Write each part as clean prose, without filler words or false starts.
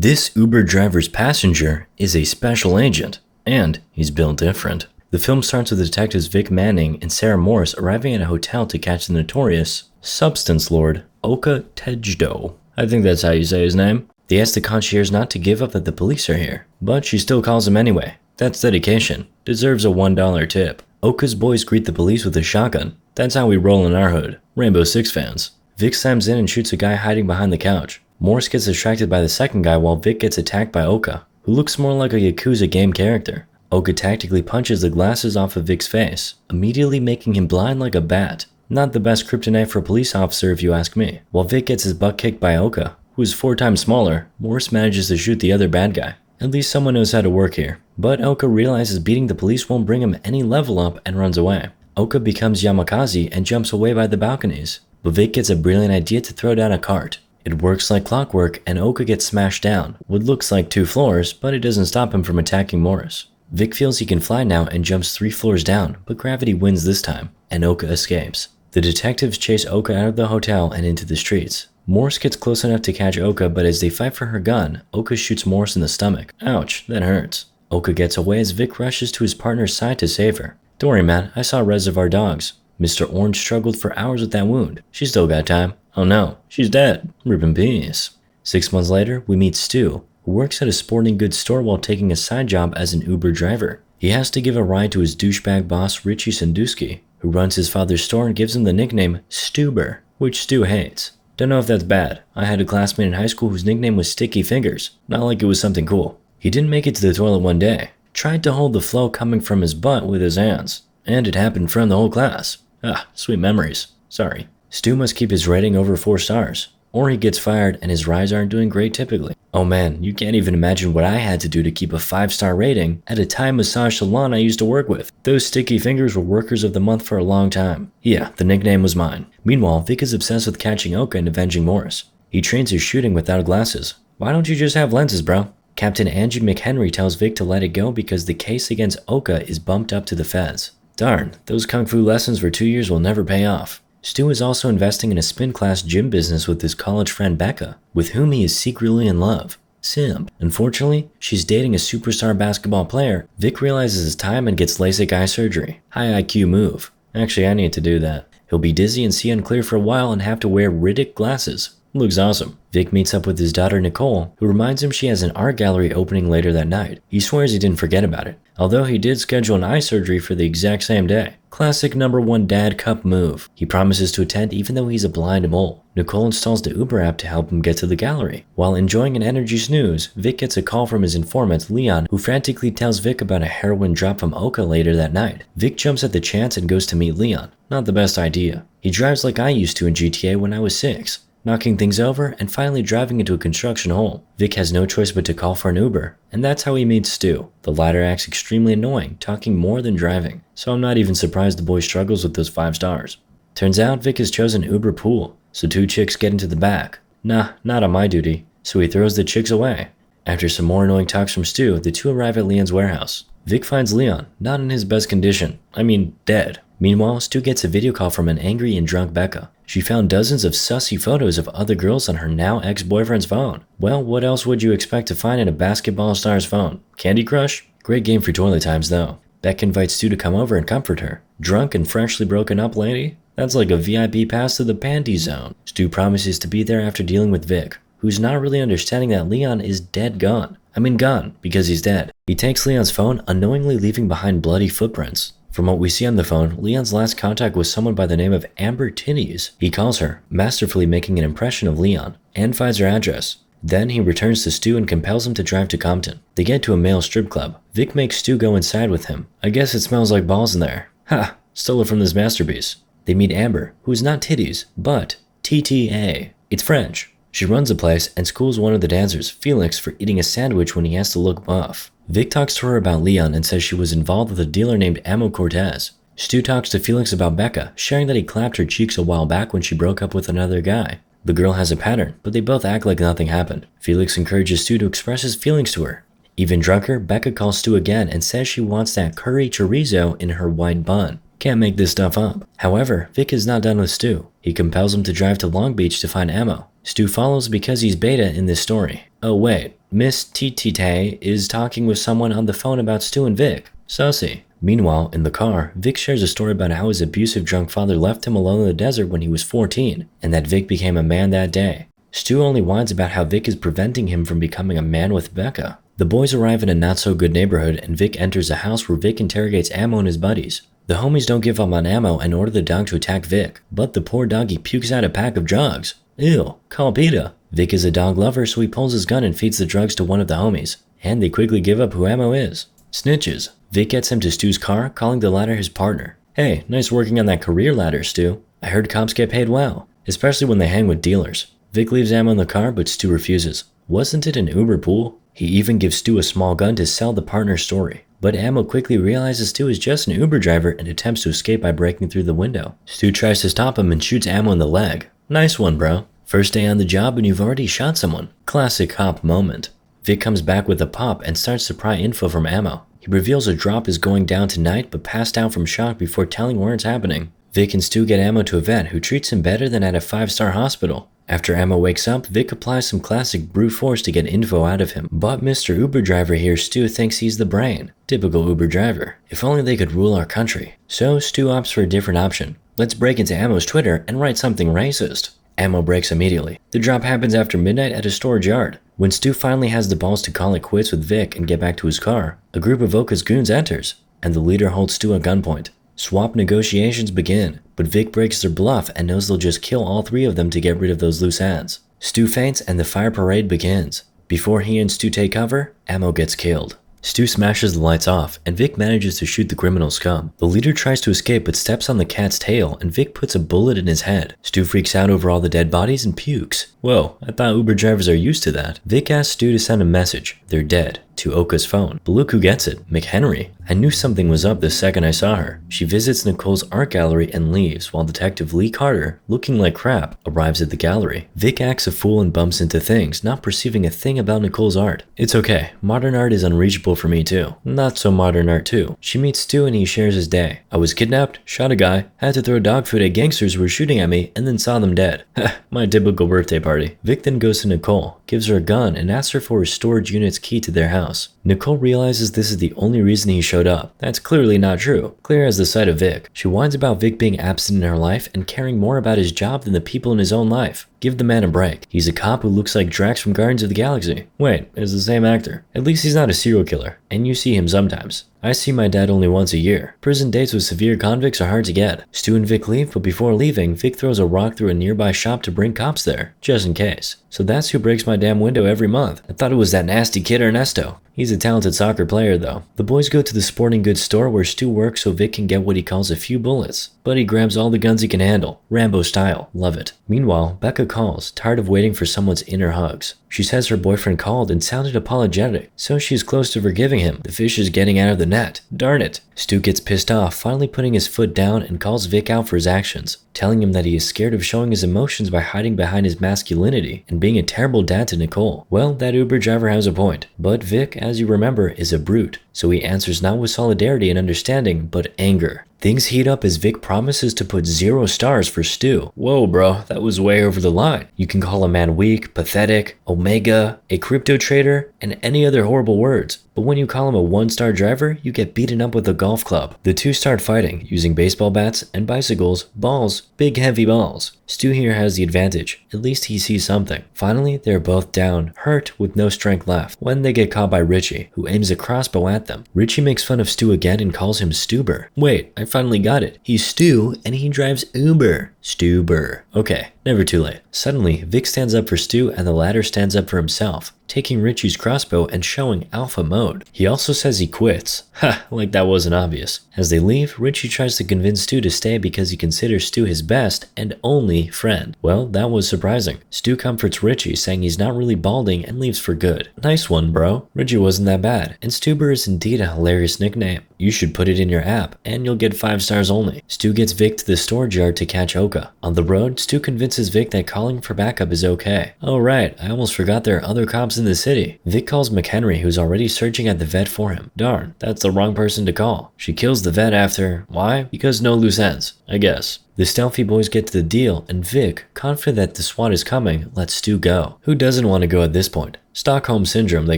This Uber driver's passenger is a special agent, and he's built different. The film starts with detectives Vic Manning and Sarah Morris arriving at a hotel to catch the notorious substance lord Oka Tejdo. I think that's how you say his name. They ask the concierge not to give up that the police are here, but she still calls him anyway. That's dedication. Deserves a $1 tip. Oka's boys greet the police with a shotgun. That's how we roll in our hood. Rainbow Six fans. Vic slams in and shoots a guy hiding behind the couch. Morris gets distracted by the second guy while Vic gets attacked by Oka, who looks more like a Yakuza game character. Oka tactically punches the glasses off of Vic's face, immediately making him blind like a bat. Not the best kryptonite for a police officer if you ask me. While Vic gets his butt kicked by Oka, who is 4 times smaller, Morris manages to shoot the other bad guy. At least someone knows how to work here. But Oka realizes beating the police won't bring him any level up and runs away. Oka becomes Yamakaze and jumps away by the balconies. But Vic gets a brilliant idea to throw down a cart. It works like clockwork and Oka gets smashed down, what looks like 2 floors, but it doesn't stop him from attacking Morris. Vic feels he can fly now and jumps 3 floors down, but gravity wins this time, and Oka escapes. The detectives chase Oka out of the hotel and into the streets. Morris gets close enough to catch Oka, but as they fight for her gun, Oka shoots Morris in the stomach. Ouch, that hurts. Oka gets away as Vic rushes to his partner's side to save her. Don't worry, man, I saw Reservoir Dogs. Mr. Orange struggled for hours with that wound. She's still got time. Oh no, she's dead. Rip in peace. 6 months later, we meet Stu, who works at a sporting goods store while taking a side job as an Uber driver. He has to give a ride to his douchebag boss Richie Sandusky, who runs his father's store and gives him the nickname Stuber, which Stu hates. Don't know if that's bad. I had a classmate in high school whose nickname was Sticky Fingers, not like it was something cool. He didn't make it to the toilet one day. Tried to hold the flow coming from his butt with his hands, and it happened in front of the whole class. Ah, sweet memories. Sorry. Stu must keep his rating over 4 stars, or he gets fired and his rides aren't doing great typically. Oh man, you can't even imagine what I had to do to keep a 5-star rating at a Thai massage salon I used to work with. Those Sticky Fingers were workers of the month for a long time. Yeah, the nickname was mine. Meanwhile, Vic is obsessed with catching Oka and avenging Morris. He trains his shooting without glasses. Why don't you just have lenses, bro? Captain Angie McHenry tells Vic to let it go because the case against Oka is bumped up to the feds. Darn, those kung fu lessons for 2 years will never pay off. Stu is also investing in a spin class gym business with his college friend Becca, with whom he is secretly in love. Simp. Unfortunately, she's dating a superstar basketball player. Vic realizes his time and gets LASIK eye surgery. High IQ move. Actually, I need to do that. He'll be dizzy and see unclear for a while and have to wear Riddick glasses. Looks awesome. Vic meets up with his daughter Nicole, who reminds him she has an art gallery opening later that night. He swears he didn't forget about it, although he did schedule an eye surgery for the exact same day. Classic #1 dad cup move. He promises to attend even though he's a blind mole. Nicole installs the Uber app to help him get to the gallery. While enjoying an energy snooze, Vic gets a call from his informant Leon, who frantically tells Vic about a heroin drop from Oka later that night. Vic jumps at the chance and goes to meet Leon. Not the best idea. He drives like I used to in GTA when I was 6. Knocking things over and finally driving into a construction hole. Vic has no choice but to call for an Uber, and that's how he meets Stu. The latter acts extremely annoying, talking more than driving, so I'm not even surprised the boy struggles with those 5 stars. Turns out Vic has chosen Uber pool, so 2 chicks get into the back. Nah, not on my duty, so he throws the chicks away. After some more annoying talks from Stu, the 2 arrive at Leon's warehouse. Vic finds Leon, not in his best condition. I mean, dead. Meanwhile, Stu gets a video call from an angry and drunk Becca. She found dozens of sussy photos of other girls on her now ex-boyfriend's phone. Well, what else would you expect to find in a basketball star's phone? Candy Crush? Great game for toilet times though. Becca invites Stu to come over and comfort her. Drunk and freshly broken up lady? That's like a VIP pass to the panty zone. Stu promises to be there after dealing with Vic, who's not really understanding that Leon is dead gone. I mean gone, because he's dead. He takes Leon's phone, unknowingly leaving behind bloody footprints. From what we see on the phone, Leon's last contact was someone by the name of Amber Titties. He calls her, masterfully making an impression of Leon, and finds her address. Then he returns to Stu and compels him to drive to Compton. They get to a male strip club. Vic makes Stu go inside with him. I guess it smells like balls in there. Ha! Stole it from this masterpiece. They meet Amber, who is not titties, but TTA. It's French. She runs the place and schools one of the dancers, Felix, for eating a sandwich when he has to look buff. Vic talks to her about Leon and says she was involved with a dealer named Amo Cortez. Stu talks to Felix about Becca, sharing that he clapped her cheeks a while back when she broke up with another guy. The girl has a pattern, but they both act like nothing happened. Felix encourages Stu to express his feelings to her. Even drunker, Becca calls Stu again and says she wants that curry chorizo in her white bun. Can't make this stuff up. However, Vic is not done with Stu. He compels him to drive to Long Beach to find Amo. Stu follows because he's beta in this story. Oh wait, Miss Tite is talking with someone on the phone about Stu and Vic. Sussy. Meanwhile, in the car, Vic shares a story about how his abusive drunk father left him alone in the desert when he was 14, and that Vic became a man that day. Stu only whines about how Vic is preventing him from becoming a man with Becca. The boys arrive in a not-so-good neighborhood, and Vic enters a house where Vic interrogates Ammo and his buddies. The homies don't give up on Ammo and order the dog to attack Vic, but the poor doggy pukes out a pack of drugs. Ew, call PETA. Vic is a dog lover, so he pulls his gun and feeds the drugs to one of the homies, and they quickly give up who Ammo is. Snitches. Vic gets him to Stu's car, calling the latter his partner. Hey, nice working on that career ladder, Stu. I heard cops get paid well, especially when they hang with dealers. Vic leaves Ammo in the car, but Stu refuses. Wasn't it an Uber pool? He even gives Stu a small gun to sell the partner's story. But Ammo quickly realizes Stu is just an Uber driver and attempts to escape by breaking through the window. Stu tries to stop him and shoots Ammo in the leg. Nice one, bro. First day on the job and you've already shot someone. Classic cop moment. Vic comes back with a pop and starts to pry info from Ammo. He reveals a drop is going down tonight but passed out from shock before telling where it's happening. Vic and Stu get Ammo to a vet who treats him better than at a 5-star hospital. After Ammo wakes up, Vic applies some classic brute force to get info out of him. But Mr. Uber driver here, Stu, thinks he's the brain. Typical Uber driver. If only they could rule our country. So Stu opts for a different option. Let's break into Ammo's Twitter and write something racist. Ammo breaks immediately. The drop happens after midnight at a storage yard. When Stu finally has the balls to call it quits with Vic and get back to his car, a group of Oka's goons enters, and the leader holds Stu at gunpoint. Swap negotiations begin, but Vic breaks their bluff and knows they'll just kill all three of them to get rid of those loose ends. Stu faints and the fire parade begins. Before he and Stu take cover, Ammo gets killed. Stu smashes the lights off, and Vic manages to shoot the criminal scum. The leader tries to escape but steps on the cat's tail, and Vic puts a bullet in his head. Stu freaks out over all the dead bodies and pukes. Whoa, I thought Uber drivers are used to that. Vic asks Stu to send a message, they're dead, to Oka's phone. But look who gets it, McHenry. I knew something was up the second I saw her. She visits Nicole's art gallery and leaves, while Detective Lee Carter, looking like crap, arrives at the gallery. Vic acts a fool and bumps into things, not perceiving a thing about Nicole's art. It's okay, modern art is unreachable for me too. Not so modern art too. She meets Stu and he shares his day. I was kidnapped, shot a guy, had to throw dog food at gangsters who were shooting at me, and then saw them dead. My typical birthday party. Vic then goes to Nicole, gives her a gun, and asks her for his storage unit's key to their house. Nicole realizes this is the only reason he showed up. That's clearly not true. Clear as the sight of Vic. She whines about Vic being absent in her life and caring more about his job than the people in his own life. Give the man a break. He's a cop who looks like Drax from Guardians of the Galaxy. Wait, it's the same actor. At least he's not a serial killer, and you see him sometimes. I see my dad only once a year. Prison dates with severe convicts are hard to get. Stu and Vic leave, but before leaving, Vic throws a rock through a nearby shop to bring cops there, just in case. So that's who breaks my damn window every month. I thought it was that nasty kid Ernesto. He's a talented soccer player though. The boys go to the sporting goods store where Stu works so Vic can get what he calls a few bullets. But he grabs all the guns he can handle. Rambo style. Love it. Meanwhile, Becca calls, tired of waiting for someone's inner hugs. She says her boyfriend called and sounded apologetic, so she's close to forgiving him. The fish is getting out of the net. Darn it. Stu gets pissed off, finally putting his foot down and calls Vic out for his actions, telling him that he is scared of showing his emotions by hiding behind his masculinity and being a terrible dad to Nicole. Well, that Uber driver has a point, but Vic, as you remember, is a brute, so he answers not with solidarity and understanding, but anger. Things heat up as Vic promises to put 0 stars for Stu. Whoa bro, that was way over the line. You can call a man weak, pathetic, omega, a crypto trader, and any other horrible words. But when you call him a 1-star driver, you get beaten up with a golf club. The two start fighting, using baseball bats and bicycles, balls, big heavy balls. Stu here has the advantage. At least he sees something. Finally, they're both down, hurt, with no strength left, when they get caught by Richie, who aims a crossbow at them. Richie makes fun of Stu again and calls him Stuber. Wait, I finally got it. He's Stu, and he drives Uber. Stuber. Okay, never too late. Suddenly, Vic stands up for Stu and the latter stands up for himself, taking Richie's crossbow and showing alpha mode. He also says he quits. Ha, like that wasn't obvious. As they leave, Richie tries to convince Stu to stay because he considers Stu his best and only friend. Well, that was surprising. Stu comforts Richie, saying he's not really balding and leaves for good. Nice one, bro. Richie wasn't that bad, and Stuber is indeed a hilarious nickname. You should put it in your app, and you'll get 5 stars only. Stu gets Vic to the storage yard to catch Oka. On the road, Stu convinces Vic that calling for backup is okay. Oh right, I almost forgot there are other cops in the city. Vic calls McHenry, who's already searching at the vet for him. Darn, that's the wrong person to call. She kills the vet after... Why? Because no loose ends, I guess. The stealthy boys get to the deal, and Vic, confident that the SWAT is coming, lets Stu go. Who doesn't want to go at this point? Stockholm Syndrome, they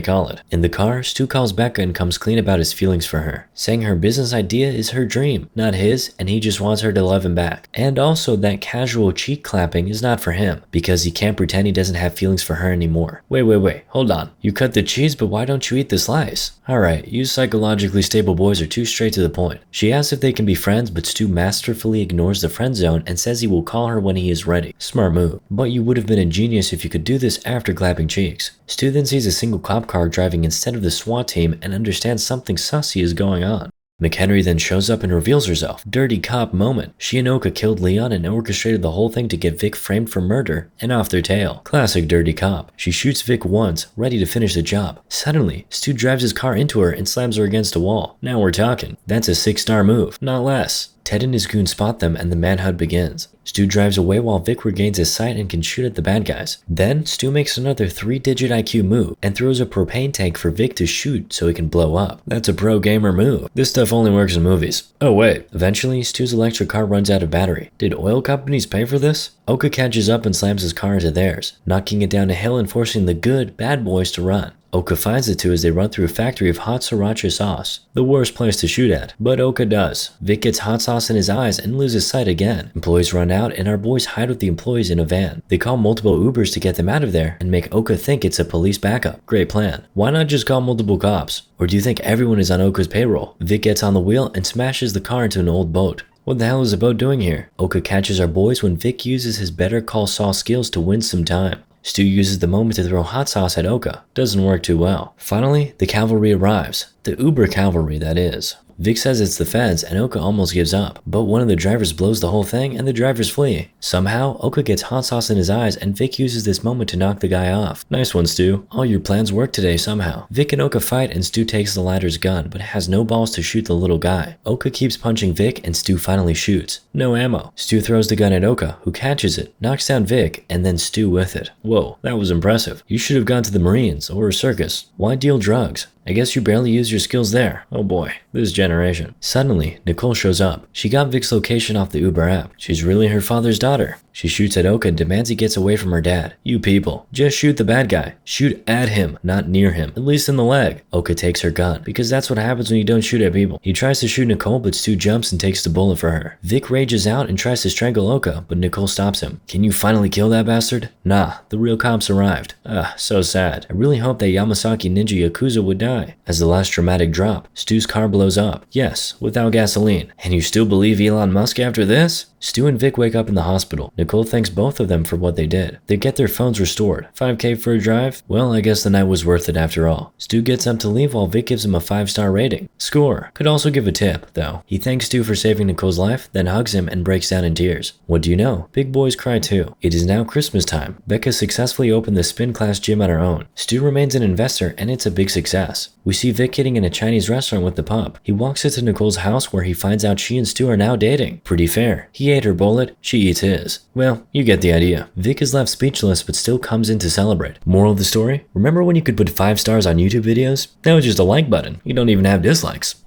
call it. In the car, Stu calls Becca and comes clean about his feelings for her, saying her business idea is her dream, not his, and he just wants her to love him back. And also that casual cheek clapping is not for him, because he can't pretend he doesn't have feelings for her anymore. Wait, hold on. You cut the cheese, but why don't you eat the slice? Alright, you psychologically stable boys are too straight to the point. She asks if they can be friends, but Stu masterfully ignores the friend zone and says he will call her when he is ready. Smart move. But you would have been ingenious if you could do this after clapping cheeks. Stu then sees a single cop car driving instead of the SWAT team and understands something sussy is going on. McHenry then shows up and reveals herself. Dirty cop moment. She and Oka killed Leon and orchestrated the whole thing to get Vic framed for murder and off their tail. Classic dirty cop. She shoots Vic once, ready to finish the job. Suddenly, Stu drives his car into her and slams her against a wall. Now we're talking. That's a 6-star move, not less. Ted and his goons spot them and the manhunt begins. Stu drives away while Vic regains his sight and can shoot at the bad guys. Then, Stu makes another 3-digit IQ move and throws a propane tank for Vic to shoot so he can blow up. That's a pro gamer move. This stuff only works in movies. Oh wait. Eventually, Stu's electric car runs out of battery. Did oil companies pay for this? Oka catches up and slams his car into theirs, knocking it down a hill and forcing the good, bad boys to run. Oka finds the two as they run through a factory of hot sriracha sauce. The worst place to shoot at, but Oka does. Vic gets hot sauce in his eyes and loses sight again. Employees run out and our boys hide with the employees in a van. They call multiple Ubers to get them out of there and make Oka think it's a police backup. Great plan. Why not just call multiple cops? Or do you think everyone is on Oka's payroll? Vic gets on the wheel and smashes the car into an old boat. What the hell is the boat doing here? Oka catches our boys when Vic uses his Better Call Saul skills to win some time. Stu uses the moment to throw hot sauce at Oka. Doesn't work too well. Finally, the cavalry arrives. The Uber cavalry, that is. Vic says it's the feds and Oka almost gives up, but one of the drivers blows the whole thing and the drivers flee. Somehow, Oka gets hot sauce in his eyes and Vic uses this moment to knock the guy off. Nice one, Stu. All your plans work today somehow. Vic and Oka fight and Stu takes the latter's gun, but has no balls to shoot the little guy. Oka keeps punching Vic and Stu finally shoots. No ammo. Stu throws the gun at Oka, who catches it, knocks down Vic, and then Stu with it. Whoa, that was impressive. You should have gone to the Marines or a circus. Why deal drugs? I guess you barely use your skills there. Oh boy, this generation. Suddenly, Nicole shows up. She got Vic's location off the Uber app. She's really her father's daughter. She shoots at Oka and demands he gets away from her dad. You people, just shoot the bad guy. Shoot at him, not near him, at least in the leg. Oka takes her gun, because that's what happens when you don't shoot at people. He tries to shoot Nicole, but Stu jumps and takes the bullet for her. Vic rages out and tries to strangle Oka, but Nicole stops him. Can you finally kill that bastard? Nah, the real cops arrived. So sad. I really hope that Yamasaki Ninja Yakuza would die. As the last dramatic drop, Stu's car blows up. Yes, without gasoline. And you still believe Elon Musk after this? Stu and Vic wake up in the hospital. Nicole thanks both of them for what they did. They get their phones restored. $5K for a drive? Well, I guess the night was worth it after all. Stu gets up to leave while Vic gives him a 5-star rating. Score. Could also give a tip, though. He thanks Stu for saving Nicole's life, then hugs him and breaks down in tears. What do you know? Big boys cry too. It is now Christmas time. Becca successfully opened the spin class gym on her own. Stu remains an investor and it's a big success. We see Vic hitting in a Chinese restaurant with the pup. He walks into Nicole's house where he finds out she and Stu are now dating. Pretty fair. He ate her bullet, she eats his. Well, you get the idea. Vic is left speechless but still comes in to celebrate. Moral of the story? Remember when you could put 5 stars on YouTube videos? Now it's just a like button. You don't even have dislikes.